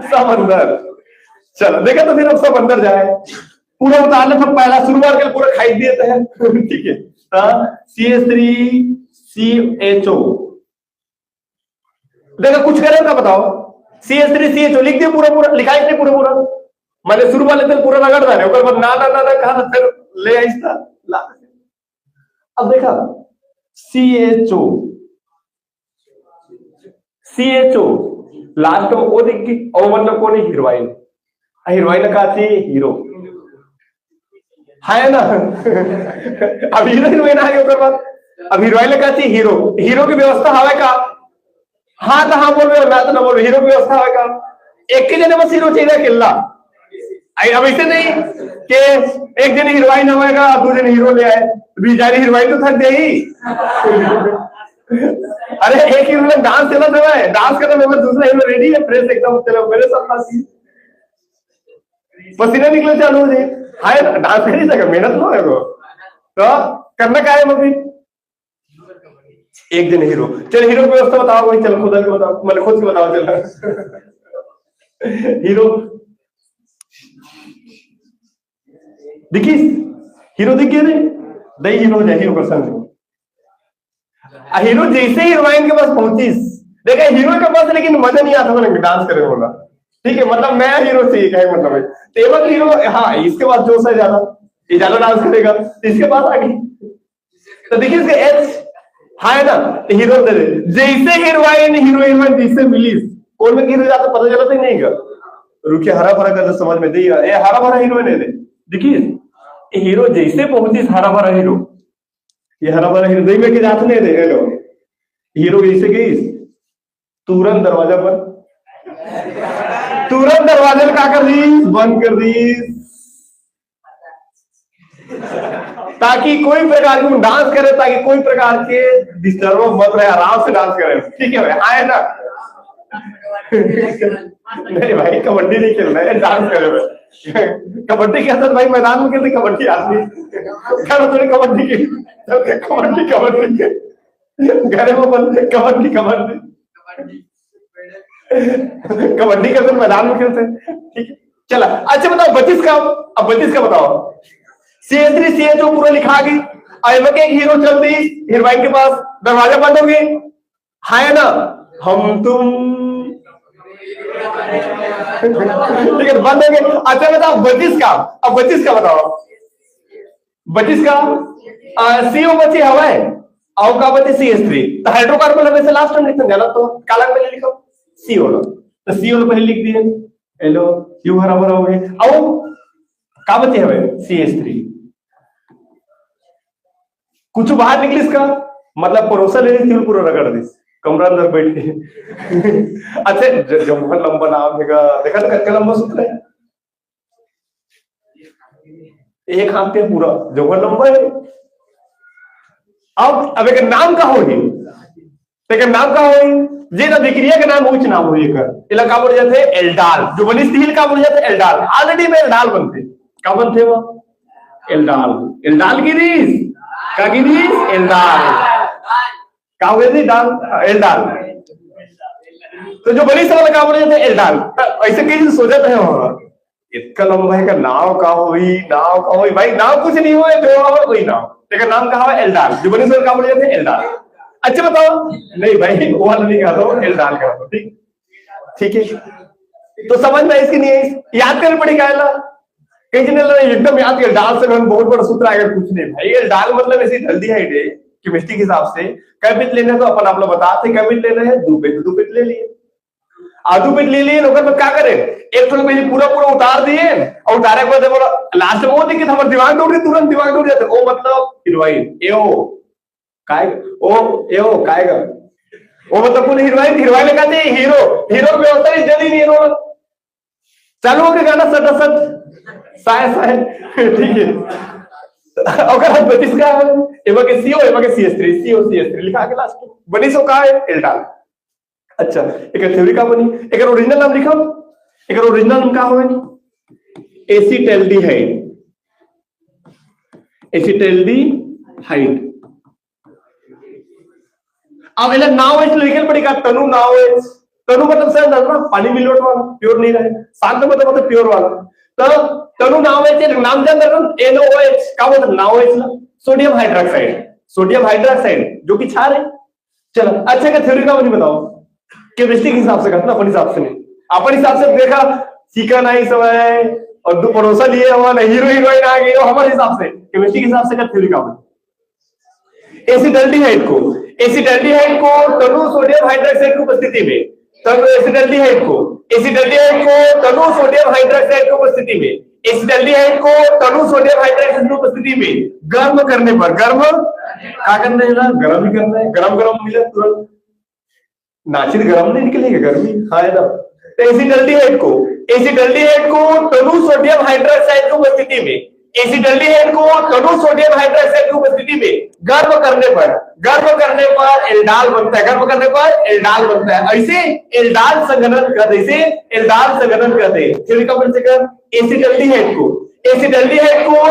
सब अंदर। चलो देखा, तो फिर अब सब अंदर जाए, पूरा उतारने सब पहला शुरुआत कर पूरा खाई देते हैं। ठीक है, CH3CHO। देखा कुछ करें का बताओ, CH3CHO लिख दिया पूरा पूरा, लिखा इसने पूरा पूरा, मैंने शुरू वाले दिन पूरा रगड़ रहा है, ना ना ना ना कहा फिर ले आइस्ता ला। अब देखा CHO, CHO लास्ट में ओ दिख गई, ओ मतलब कौन है, हीरोइन। हीरोइन का थी हीरो, है ना। अब हीरो हीरोइन आ गए बाद, अब हीरोइन का थी हीरो, हीरो की व्यवस्था हवा का। हाँ तो हाँ बोल रहे हो, मैं तो ना बोल रहा, हीरो की व्यवस्था हवा का। एक के जने बस हीरो चाहिए अकेला। अब ऐसे नहीं कि एक जन हीरोइन होगा, 2 जन हीरो ले आए, बेचारी हीरोइन तो थक गई। अरे एक हीरो ने डांस चला था, डांस करने में दूसरा हीरो रेडी है फ्रेश एकदम, चलो मेरे साथ पसीना निकले चालू हो जाए, हाय डांस कर ही सके, मेहनत हो है वो तो करना क्या है मम्मी। एक दिन हीरो, चल हीरो की व्यवस्था बताओ भाई, चल खुद के बताओ, मैंने खुद के बताओ चल। हीरो दिखी, हीरो दिख गया नहीं, दही हीरो जाए हीरो का संग। हीरो जैसे हीरोइन के पास पहुंची, देखा हीरो के पास लेकिन मजा नहीं आता था डांस करे बोला, ठीक है, मतलब मैं हीरो चाहिए, क्या मतलब है तेवल हीरो, हाँ इसके पास जोश है ज्यादा, ये ज्यादा डांस करेगा, इसके पास आ गई। तो देखिए इसके एच हाँ है ना, हीरो दे दे, जैसे हीरोइन हीरोइन जैसे मिली, कौन में हीरो जाता पता चला था नहीं का, रुकिए हरा भरा कर समझ में दे, हरा भरा हीरोइन है, देखिए हीरो जैसे पहुंची हरा भरा हीरो, ये हरा भरा हीरो दही में के जात नहीं दे, हेलो हीरो कैसे गई, तुरंत दरवाजा पर, तुरंत दरवाजे में क्या कर दी, बंद कर दी, ताकि कोई प्रकार की डांस करे, ताकि कोई प्रकार के डिस्टर्ब मत रहे, आराम से डांस करे, ठीक है भाई, आए ना। नहीं भाई कबड्डी नहीं खेलना है, डांस करे। कबड्डी के अंदर भाई मैदान में खेलते कबड्डी आदमी, थोड़ी कबड्डी की कबड्डी कबड्डी घरे में बनते कबड्डी कबड्डी कबड्डी के अंदर मैदान में खेलते, ठीक है। चला अच्छा बताओ 32 का, अब 32 का बताओ, CH3CHO पूरा लिखा गई, अब एक हीरो चल दी हीरोइन के पास, दरवाजा बंद हो गई, है ना, हम तुम, ठीक है बंद हो गए। अच्छा बताओ 32 का, अब 32 का बताओ, 32 का CO बची हवा है, और का बचे CH3, तो हाइड्रोकार्बन हमें से लास्ट में लिखते हैं, तो काला में लिखो CO लो, तो CO लो पहले लिख दिए, हेलो यू हरा भरा हो गए, और का बचे हमें CH3, कुछ बाहर निकली इसका मतलब परोसा ले रही थी, पूरा रगड़ दी कमरा अंदर बैठ के। अच्छा जब लंबा नाम है, देखा तो कच्चा लंबा सूत्र है, एक हाथ पे पूरा जो लंबा है। अब एक नाम का होगी, लेकिन नाम का हो जे ना विक्रिया के नाम उच नाम हो एकर इला का बोल जाते एल्डाल जो बनी स्टील का बोल जाते एल्डाल ऑलरेडी में एल्डाल बनते का बनते वो एल्डाल एल्डाल गिरीश का गिरीश एल्डाल का हो गई दाल एल्डाल तो जो बड़ी सवाल का बोल जाते एल्डाल ऐसे कहीं सोचते हैं वहां इतना लंबा है का नाव का हुई भाई नाव कुछ नहीं हुआ जो हुआ वही नाव लेकिन नाम कहा हुआ एल्डाल जो बनी सवाल का बोल जाते एल्डाल अच्छा बताओ नहीं भाई वो वाला नहीं कहा था एल्डाल का ठीक ठीक है तो समझ में इसकी नहीं है याद करनी पड़ेगा कहीं एकदम याद कर डाल से बहुत बड़ा सूत्र आएगा कुछ नहीं भाई एल्डाल मतलब ऐसी जल्दी है केमिस्ट्री के हिसाब से कैपिट लेना तो अपन आप लोग बताते कैपिट लेना है दो पिट ले लिए आधू पिट ले लिए लोग क्या करें एक थोड़ा पहले पूरा उतार दिए और उतारे के बाद लास्ट में वो देखिए हमारे दिमाग दौड़ तुरंत दिमाग दौड़ जाते ओ मतलब हीरोइन एओ काय ओ एओ कायगा वो मतलब कौन हीरोइन कहते हैं हीरो में होता है जल्दी नहीं हीरो चालू हो गया गाना सट शायद ठीक है अगर हम बत्तीस का एमा के सीओ एमा के CS3 लिखा के लास्ट बनी सो का है एल्डाल अच्छा एक थ्योरी का बनी एक ओरिजिनल नाम लिखो एक ओरिजिनल नाम का होगा एसिटाल्डिहाइड अब इला नाव है लिखल पड़ेगा तनु नाव है तनु मतलब सर ना पानी मिलोट वाला प्योर नहीं रहे शांत मतलब प्योर वाला तो तनु नाव है नाम जान दो NOH का मतलब नाव है सोडियम हाइड्रोक्साइड जो कि क्षार है चलो अच्छा का थ्योरी का मुझे बताओ केमिस्ट्री के हिसाब से करना अपन हिसाब से नहीं अपन हिसाब से देखा चिकन आई सब है और दो पड़ोसा लिए हुआ ना हीरो हीरोइन आ गई हमारे हिसाब से केमिस्ट्री के हिसाब से का थ्योरी का एसिटाल्डिहाइड को तनु सोडियम हाइड्रोक्साइड की उपस्थिति में तनु एसिटाल्डिहाइड को तनु सोडियम हाइड्रोक्साइड की उपस्थिति में एसिटाल्डिहाइड को तनु सोडियम हाइड्रोक्साइड की उपस्थिति में गर्म करने पर गर्म क्या करना है ना गर्म ही करना है गरम मिले तुरंत नाचित गरम नहीं निकलेगा गर्मी हाँ है ना तो एसिटाल्डिहाइड को तनु सोडियम हाइड्रोक्साइड की उपस्थिति में तनु सोडियम हाइड्रोक्साइड की उपस्थिति में गर्म करने पर एल्डाल बनता है ऐसे एल्डाल संघनन करते थ्योरी का परिचय कर एसिटाल्डिहाइड को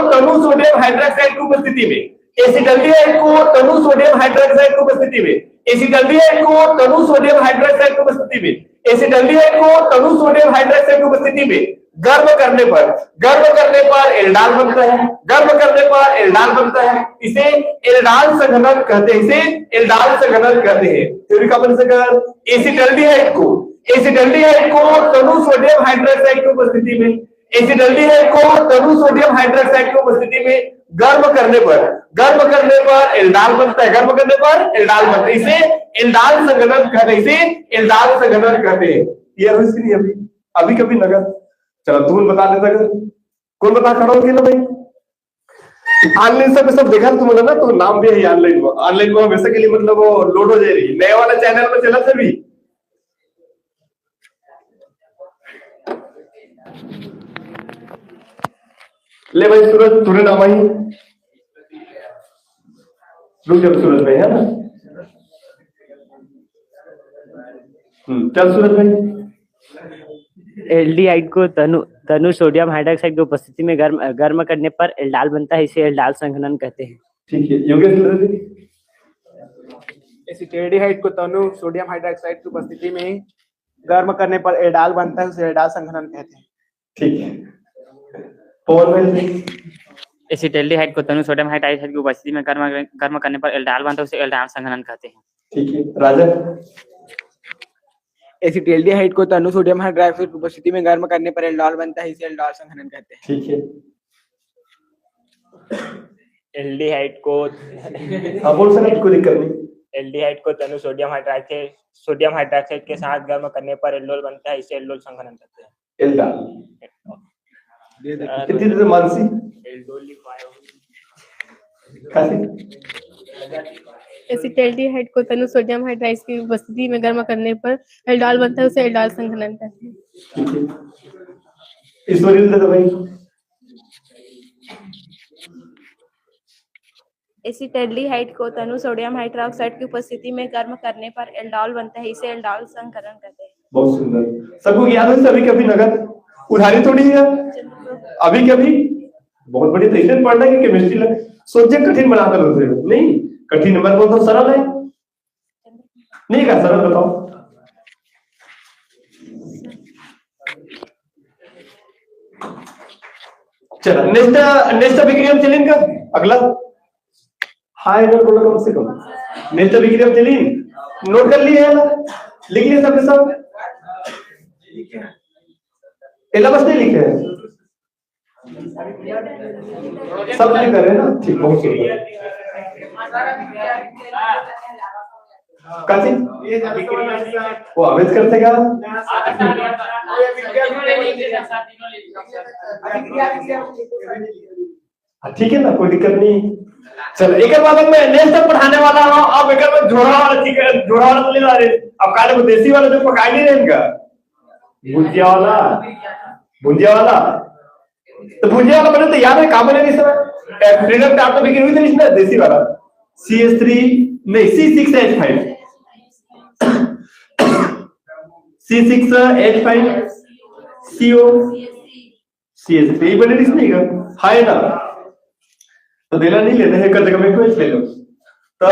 तनु सोडियम हाइड्रोक्साइड की उपस्थिति में एसिटाल्डिहाइड को तनु सोडियम हाइड्रोक्साइड की उपस्थिति में एसिटाल्डिहाइड को तनु सोडियम हाइड्रोक्साइड की उपस्थिति में एसिटाल्डिहाइड को तनु सोडियम हाइड्रोक्साइड की उपस्थिति में गर्म करने पर एल्डाल बनता है इसे एल्डाल संघनन कहते हैं थ्योरी का परिचय कर एसिटाल्डिहाइड को तनु सोडियम हाइड्रोक्साइड की उपस्थिति में गर्म करने पर एल्डाल बनता है इसे एल्डाल संघनन कहते हैं ये नहीं अभी कभी नगर चलो तुम बता देता कौन बता खड़ा हो ना भाई ऑनलाइन सब देखा तुम ना तो नाम भी है ऑनलाइन में हमेशा के लिए मतलब वो लोड हो जा रही नए वाला चैनल में चला सभी ले भाई सूरज तुरे नाम आई रुक जब सूरज भाई है ना चल सूरज भाई एल्डिहाइड को तनु सोडियम हाइड्रोक्साइड की उपस्थिति में गर्म करने पर एल्डाल बनता है इसे एल्डाल संघनन कहते हैं ठीक है योगेश एसिटाल्डिहाइड को तनु सोडियम हाइड्रोक्साइड की उपस्थिति में गर्म करने पर एल्डाल बनता है उसे एल्डाल संघनन कहते हैं ठीक है पवन एसिटाल्डिहाइड को तनु सोडियम हाइड्रोक्साइड की उपस्थिति में गर्म करने पर एल्डाल बनता है उसे एल्डाल संघनन कहते हैं ठीक है राजा एसिटाल्डिहाइड को तनु सोडियम हाइड्रोक्साइड की उपस्थिति में गर्म करने पर एल्डाल बनता है इसे एल्डाल संघनन कहते हैं ठीक है एल्डिहाइड को बोल सकते कोई दिक्कत नहीं एल्डिहाइड को तनु सोडियम हाइड्रोक्साइड के साथ गर्म करने पर एल्डोल बनता है इसे एल्डोल संघनन कहते हैं एल्डाल कितनी देर मानसी एल्डोल लिखवाया एसिटाल्डिहाइड को तनु सोडियम हाइड्राइड की उपस्थिति में गर्म करने पर एल्डाल बनता है उसे एल्डाल संघनन कहते हैं इस वजह से भाई एसिटाल्डिहाइड को तनु सोडियम हाइड्रोक्साइड की उपस्थिति में गर्म करने पर एल्डोल बनता है, इसे एल्डोल संकरण कहते हैं। बहुत सुंदर। सबको याद है सभी कभी नगद उधारी थोड़ी है अभी कभी। बहुत बड़ी टेंशन पढ़ना है कि केमिस्ट्री लग सोचे कठिन बनाते रहते हो। नहीं कठिन मैं बोलता हूँ सरल है। नहीं क्या सरल बताओ। चलो नेक्स्ट विक्रियम चलिन का अगला हाय नोट बोलो कम से कम। नेक्स्ट विक्रियम चलिन नोट कर लिए है ना, लिख लिए सबके सब। बस नहीं लिखे हैं सब लिख रहे हैं ना। ठीक बहुत सुंदर। काजी वो अवैध करते क्या ठीक है ना, कोई दिक्कत नहीं। चलो एक बाद मैं नेक्स्ट पढ़ाने वाला हूँ। अब एक में झोड़ा वाला ले जा रहे। अब काले को देसी वाला जो पकाई नहीं रहे इनका भुजिया वाला तो भुजिया वाला बने तो याद है कहाँ बने इस समय फ्रीडम टाप तो बिक्री हुई थी इसमें देसी वाला CS3 नहीं C6H5 C6H5 CO CS3 बने इसमें है ना। तो देना नहीं लेना है कर जगह में क्वेश्चन ले लो। तो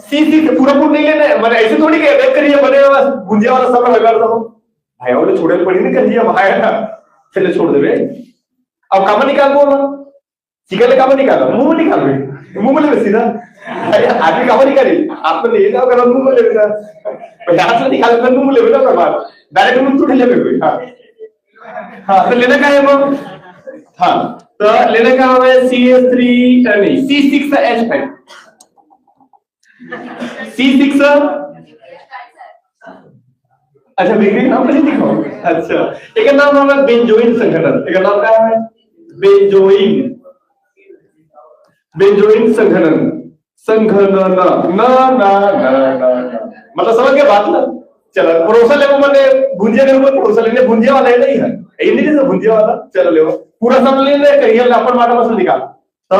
C6 पूरा नहीं लेना है। मैंने ऐसे थोड़ी कह देख करिए बने बस भुजिया वाला सब लगा देता हूँ भाई वाले छोड़े पड़ी नहीं करिए भाई ना चले छोड़ देवे। अब कामा निकाल बोल चिकन कामा निकालो मुंह में निकाल मुंह में ले सीधा आदमी कामा निकाली आप में ले जाओ कर मुंह में ले लेना हाथ से निकाल कर मुंह में ले लेना पर बात डायरेक्ट मुंह टूट ले कोई। हां तो लेना का है वो। हां तो लेने का है CS3 नहीं C6H5 C6 अच्छा बेकरी नाम पर लिखो। अच्छा एक नाम है बेंजोइन संघनन। एक नाम क्या है बेंजोइन संघनन ना मतलब समझ गए बात ना। चलो परोसा ले मैंने भुंजिया के ऊपर परोसा लेने भुंजिया वाला है नहीं है यही नहीं जैसे भुंजिया वाला। चलो ले पूरा समझ लेने करिए अपन माटा मसल निकाल। तो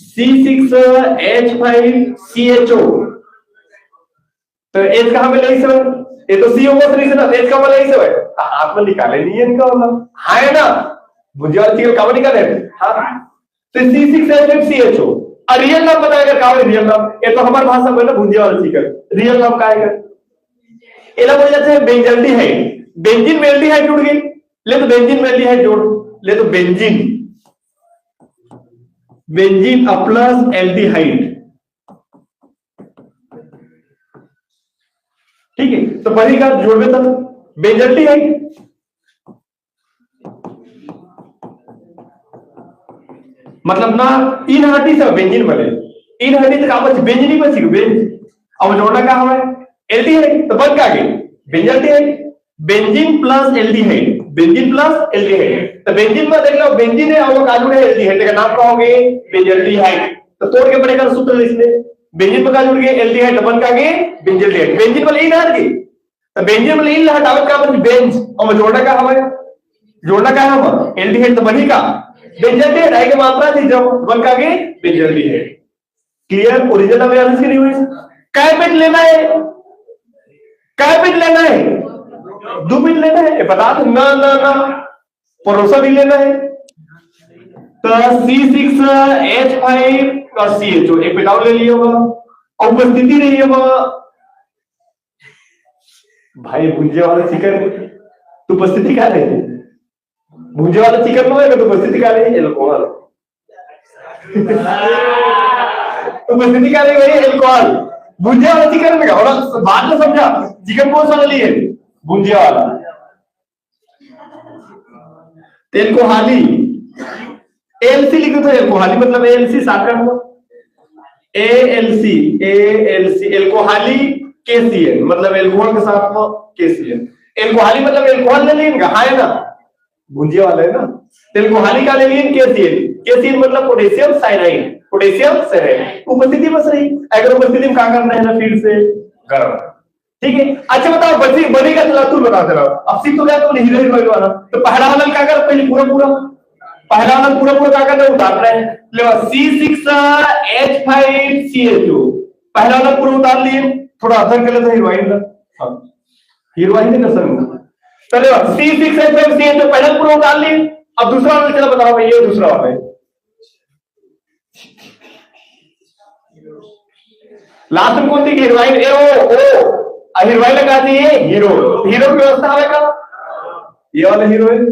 C6H5CHO तो एच कहां पे लगी सर ये तो CO को नहीं सुना एच कहां पे लगी सर आप में निकाले नहीं है इनका वाला है ना भुजिया वाला चिकन कहां निकाले। हां तो C6H5CHO और रियल नाम बताएगा कहां है रियल नाम। ये तो हमारी भाषा में ना भुजिया वाला चिकन रियल नाम क्या है एला बोल जाते हैं बेंजल्डिहाइड। बेंजीन में एल्डिहाइड जुड़ गई ले तो बेंजीन में एल्डिहाइड जोड़ ले तो बेंजीन प्लस एल्डिहाइड। ठीक है तो पहली बात जोड़ देता बेंजल्डिहाइड मतलब ना इन हड्डी से बेंजीन बने इन हड्डी तक आप बेंजीन बची बेंज अब जोड़ना क्या हमें एल्डिहाइड तो बन क्या गई बेंजल्डिहाइड बेंजीन प्लस एल्डिहाइड तो बेंजीन में देख लो बेंजीन है और काजू है एल्डिहाइड का नाम कहोगे बेंजल्डिहाइड। तो तोड़ के पड़ेगा सूत्र इसमें बेंजीन में काजू के एल्डिहाइड बन का गए बेंजल्डिहाइड। बेंजीन वाले इन हट गई तो बेंजीन वाले इन हटावत का बन बेंज और जोड़ना क्या है हम एल्डिहाइड तो बनी का बेंजल्डिहाइड है की मात्रा थी जब बन का गए बेंजल्डिहाइड। क्लियर ओरिजिनल अवेयरनेस की नहीं हुई काय पेट लेना है 2 मिनट लेना है बता दो ना परोसा भी लेना है। तो C6H5 और CHO एक पेटाउट ले लिया होगा और उपस्थिति नहीं होगा भाई भुंजिया वाला चिकन तो उपस्थिति क्या रही भुंजिया वाला चिकन में तो उपस्थिति क्या रही एल्कोहल उपस्थिति क्या रही भाई एल्कोहल भुंजिया वाला चिकन में और बात में समझा चिकन कौन सा लिए भुंजिया वाला तेल को हाली ALC लिखो तो एल्कोहली मतलब ALC साकर ALC एल्कोहली KCl मतलब एल्कोहल के साथ में KCl एल्कोहली मतलब एल्कोहल ले लेंगे हाँ है ना भुंजिया वाला है ना। एल्कोहली का ले लेंगे KCl मतलब पोटेशियम साइनाइड उपस्थिति बस रही अगर उपस्थिति में क्या करना है ना फिर से गर्म। ठीक है अच्छा बताओ बनेगा चला तू बता दे रहा अब सीख तो गया तो हीरो वाला तो पहला वाला क्या कर पहले पूरा पहला वाला पूरा पूरा क्या करना है, उतार रहे हैं। C6H5CH2 पहला वाला पूरा उतार लिए, थोड़ा असर कर लेते हीरोइन का। हाँ हीरोइन का असर चलो C6H5CH2 पहला पूरा उतार लिए। अब दूसरा वाला चलो बताओ भाई, ये दूसरा वाला है। लास्ट में कौन सी हीरोइन, ए ओ हीरोइन लगा दी हीरो, हीरो की व्यवस्था होगा। ये वाला हीरोइन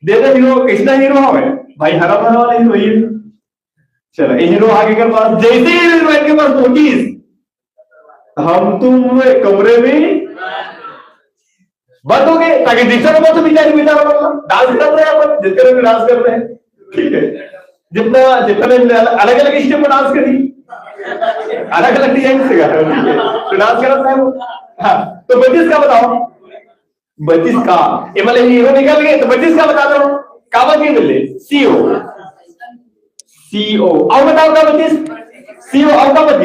दे दे, हीरो किसना हीरो है भाई, हरा भरा वाला हीरो ये। चलो ये हीरो आगे के पास, जैसे ही हीरोइन के पास नोटिस, हम तुम कमरे में बंद हो गए, ताकि दूसरा नंबर तो बिचारी बेचारा मतलब डांस कर रहे हैं, अपन जितने भी डांस कर रहे हैं, ठीक है, जितना जितने अलग अलग स्टेप में डांस करी, अलग अलग डिजाइन से कर रहे हो, ठीक है, तो डांस कर रहा है वो। हाँ तो 25 का बताओ, 25 का ये मतलब हीरो निकल गए, तो 25 का बता दो, का बच मिले CO अब बताओ का 25 CO अब का बच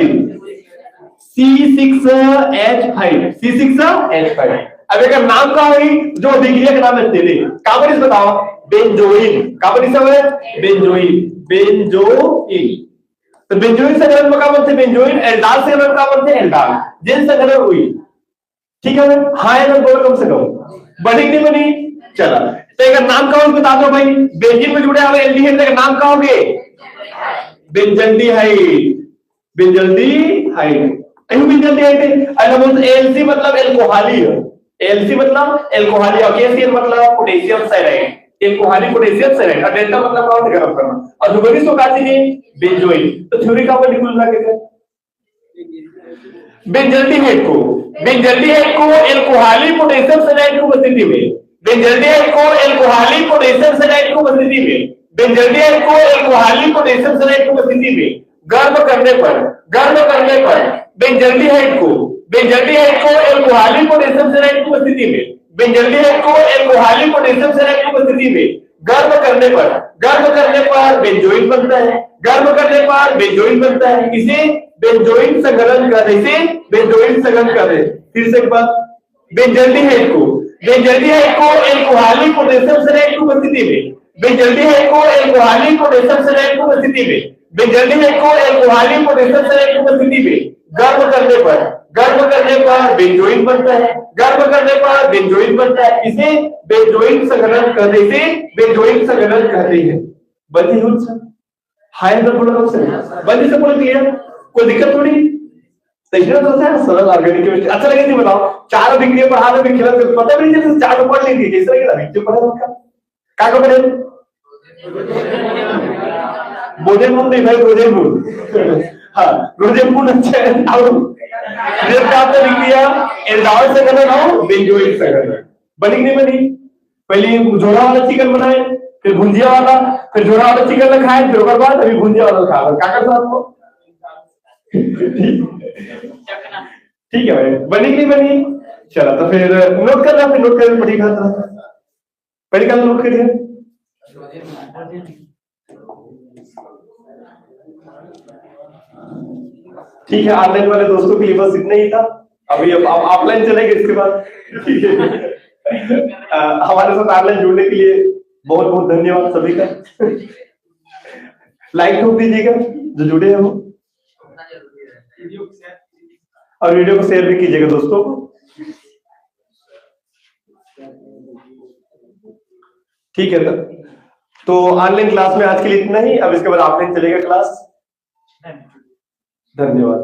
C6H5 अब एक नाम का हुई जो अभिक्रिया का नाम है तेरे कार्बोनिस बताओ, बेंजोइन, कार्बोनिस है बेंजोइन, तो बेंजोइन संघनन में क्या बनते हैं, बेंजोइन, एल्डाल संघनन का बनते हैं एल्डाल, जिन संघनन हुई, ठीक है। हाँ या ना बोलो, कम से कम बनी नहीं बनी। चला तो एक नाम का बता दो भाई, बेंजीन में जुड़े हुए एल्डिहाइड का नाम का होगे बेंजल्डिहाइड। एलसी मतलब एल्कोहली है, एलसी मतलब एल्कोहली, और KCl मतलब पोटेशियम साइनाइड, एल्कोहली पोटेशियम साइनाइड, और डेल्टा मतलब क्या गरम करना, और दुबरी तो काची नहीं बेंजोइन। तो थ्योरी का अपन निकल रहा है बेंजल्डिहाइड को एल्कोहली पोटेशियम साइनाइड की उपस्थिति में, बेंजल्डिहाइड को एल्कोहली पोटेशियम साइनाइड की उपस्थिति में, बेंजल्डिहाइड को एल्कोहली पोटेशियम साइनाइड की उपस्थिति में गर्म करने पर बेंजल्डिहाइड को एल्कोहली पोटेशियम साइनाइड की उपस्थिति में, बेंजल्डिहाइड को एल्कोहली पोटेशियम साइनाइड की उपस्थिति में गर्म करने पर बेंजोइन बनता है, इसे बेंजोइन संघनन कहते हैं, फिर से एक बार, बेंजल्डिहाइड को एल्कोहली पोटेशियम साइनाइड की उपस्थिति में, बेंजल्डिहाइड को एल्कोहली पोटेशियम साइनाइड की उपस्थिति में, बेंजल्डिहाइड को एल्कोहली पोटेशियम साइनाइड की उपस्थिति में गर्म करने पर बेंजोइन बनता है, इसे बेंजोइन संघनन कहते हैं। बंदी हुन सर हाय अंदर बोलो, कब से बंदी से बोलो, क्लियर, कोई दिक्कत थोड़ी, सही ना, तो सरल ऑर्गेनिक केमिस्ट्री अच्छा लगे थी। बताओ चार अभिक्रिया पढ़ा दो, विखलन पता भी नहीं चलता, चार पढ़ लेंगे कैसे लगेगा, अभिक्रिया पढ़ा दो क्या का पढ़े बोधेमूल नहीं भाई, रोजेमूल। हाँ रोजेमूल अच्छा है। और अभिक्रिया एल्डाल संघनन और बेंजोइन संघनन बनी नहीं बनी, पहले झोड़ा वाला चिकन बनाए, फिर भुंजिया वाला, फिर झोड़ा वाला चिकन खाए, फिर उसके बाद अभी भुंजिया वाला खा लो, क्या करता आपको ठीक है भाई, बनी कि नहीं बनी। चलो तो फिर नोट करना, फिर नोट करके पढ़िएगा, पढ़िएगा नोट करिए। ठीक है, ऑनलाइन वाले दोस्तों के लिए बस इतना ही था, अभी अब ऑफलाइन चलेंगे इसके बाद, ठीक है। हमारे साथ ऑनलाइन जुड़ने के लिए बहुत बहुत धन्यवाद सभी का। लाइक ठोक दीजिएगा जो जुड़े हैं वो, और वीडियो को शेयर भी कीजिएगा दोस्तों को, ठीक है। तो ऑनलाइन क्लास में आज के लिए इतना ही, अब इसके बाद ऑफलाइन चलेगा क्लास। धन्यवाद।